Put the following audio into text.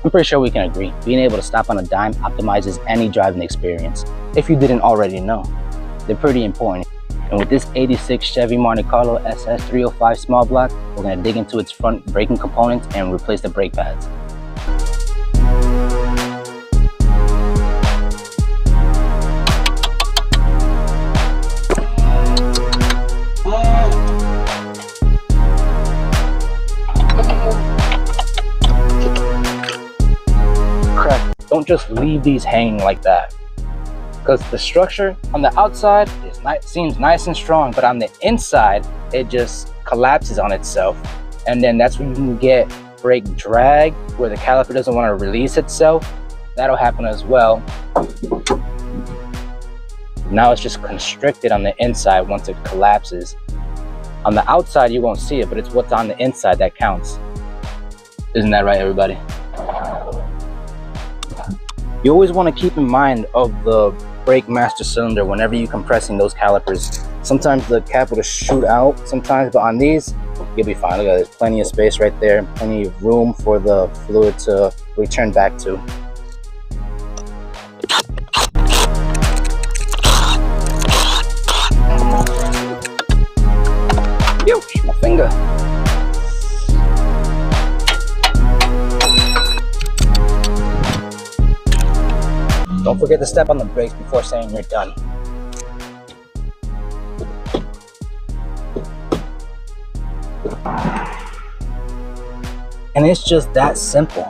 I'm pretty sure we can agree, being able to stop on a dime optimizes any driving experience, if you didn't already know. They're pretty important. And with this 86 Chevy Monte Carlo SS 305 small block, we're going to dig into its front braking components and replace the brake pads. Don't just leave these hanging like that, because the structure on the outside seems nice and strong, but on the inside it just collapses on itself, and then that's when you can get brake drag where the caliper doesn't want to release itself. That'll happen as well. Now it's just constricted on the inside once it collapses. On the outside you won't see it, but it's what's on the inside that counts. Isn't that right, everybody? You always want to keep in mind of the brake master cylinder whenever you're compressing those calipers. Sometimes the cap will just shoot out sometimes, but on these, you'll be fine. Look at, there's plenty of space right there, plenty of room for the fluid to return back to. Ouch, my finger. Don't forget to step on the brakes before saying you're done. And it's just that simple.